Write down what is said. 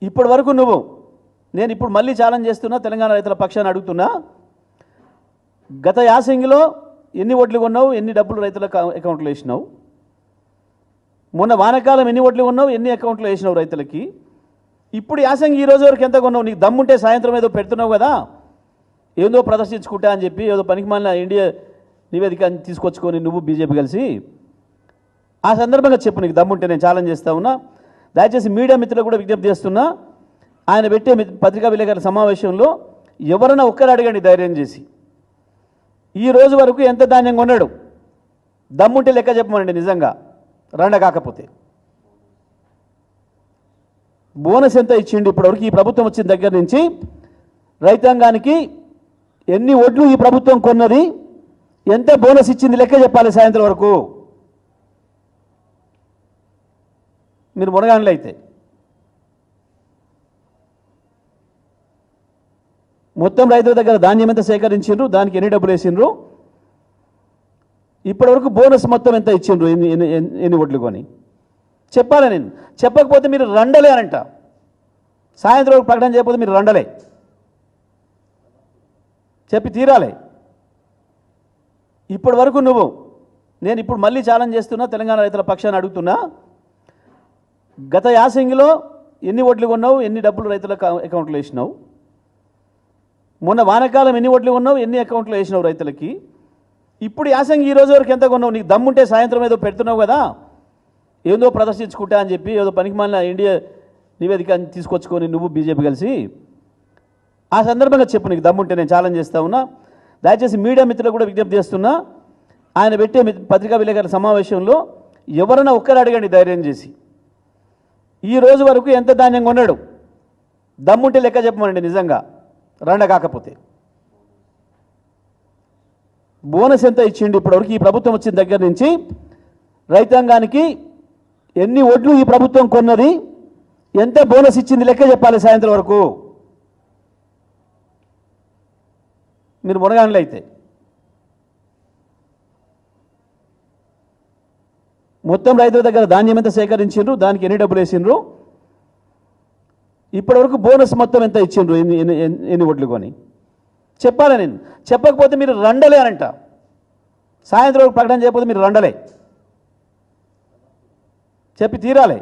ఇప్పటి వరకు నువ్వు నేను ఇప్పుడు మళ్ళీ ఛాలెంజ్ చేస్తున్నా, తెలంగాణ రైతుల పక్షాన్ని అడుగుతున్నా, గత యాసంగిలో ఎన్ని ఓట్లు కొన్నావు, ఎన్ని డబ్బులు రైతుల అకౌంట్లో వేసినావు, మొన్న వానకాలం ఎన్ని ఓట్లు కొన్నావు, ఎన్ని అకౌంట్లో వేసినావు రైతులకి, ఇప్పుడు యాసంగి ఈ రోజు వరకు ఎంత కొన్నావు? నీకు దమ్ముంటే సాయంత్రం ఏదో పెడుతున్నావు కదా, ఏదో ప్రదర్శించుకుంటా అని చెప్పి ఏదో పనికిమాలిన ఇండియా నివేదిక తీసుకొచ్చుకొని నువ్వు బీజేపీ కలిసి ఆ సందర్భంగా చెప్పు, నీకు దమ్ముంటే నేను ఛాలెంజ్ చేస్తా ఉన్నా. దయచేసి మీడియా మిత్రులకు కూడా విజ్ఞప్తి చేస్తున్నా, ఆయన పెట్టే పత్రికా విలేకరుల సమావేశంలో ఎవరైనా ఒక్కరు అడగండి ధైర్యం చేసి, ఈ రోజు వరకు ఎంత ధాన్యం కొన్నాడు, దమ్ముంటే లెక్క చెప్పమండి. నిజంగా రండ కాకపోతే బోనస్ ఎంత ఇచ్చిండు ఇప్పటివరకు ఈ ప్రభుత్వం వచ్చిన దగ్గర నుంచి రైతాంగానికి, ఎన్ని ఒడ్లు ఈ ప్రభుత్వం కొన్నది, ఎంత బోనస్ ఇచ్చింది లెక్క చెప్పాలి సాయంత్రం వరకు. మీరు మునగానులు అయితే మొత్తం రైతుల దగ్గర ధాన్యం ఎంత సేకరించిండ్రు, దానికి ఎన్ని డబ్బులు వేసిండ్రు, ఇప్పటివరకు బోనస్ మొత్తం ఎంత ఇచ్చిండ్రు, ఎన్ని ఓట్లు కొని చెప్పాలి. నేను చెప్పకపోతే మీరు రండలే అనంట, సాయంత్రం ప్రకటన చేయకపోతే మీరు రండలే, చెప్పి తీరాలి. ఇప్పటి వరకు నువ్వు నేను ఇప్పుడు మళ్ళీ ఛాలెంజ్ చేస్తున్నా, తెలంగాణ రైతుల పక్షాన్ని అడుగుతున్నా, గత యాసంగిలో ఎన్ని ఓట్లు కొన్నావు, ఎన్ని డబ్బులు రైతుల అకౌంట్లో వేసినావు, మొన్న వానకాలం ఎన్ని ఓట్లు కొన్నావు, ఎన్ని అకౌంట్లో వేసినావు రైతులకి, ఇప్పుడు యాసంగి ఈ రోజు వరకు ఎంత కొన్నావు? నీకు దమ్ముంటే సాయంత్రం ఏదో పెడుతున్నావు కదా, ఏదో ప్రదర్శించుకుంటా అని చెప్పి ఏదో పనికిమాలిన ఇండియా నివేదిక తీసుకొచ్చుకొని నువ్వు బీజేపీ కలిసి ఆ సందర్భంగా చెప్పు, నీకు దమ్ముంటే నేను ఛాలెంజ్ చేస్తా ఉన్నా. దయచేసి మీడియా మిత్రులకు కూడా విజ్ఞప్తి చేస్తున్నా, ఆయన పెట్టే పత్రికా విలేకరుల సమావేశంలో ఎవరైనా ఒక్కరు అడగండి ధైర్యం చేసి, ఈ రోజు వరకు ఎంత ధాన్యం కొన్నాడు, దమ్ముంటే లెక్క చెప్పమండి. నిజంగా రండ కాకపోతే బోనస్ ఎంత ఇచ్చిండు ఇప్పటివరకు ఈ ప్రభుత్వం వచ్చిన దగ్గర నుంచి రైతాంగానికి, ఎన్ని ఓట్లు ఈ ప్రభుత్వం కొన్నది, ఎంత బోనస్ ఇచ్చింది లెక్క చెప్పాలి సాయంత్రం వరకు. మీరు మునగానులు అయితే మొత్తం రైతుల దగ్గర ధాన్యం ఎంత సేకరించిండ్రు, దానికి ఎన్ని డబ్బులు వేసిండ్రు, ఇప్పటివరకు బోనస్ మొత్తం ఎంత ఇచ్చిండ్రు, ఎన్ని ఓట్లు కొని చెప్పాలి. నేను చెప్పకపోతే మీరు రండలే అనంట, సాయంత్రం ప్రకటన చేయకపోతే మీరు రండలే, చెప్పి తీరాలి.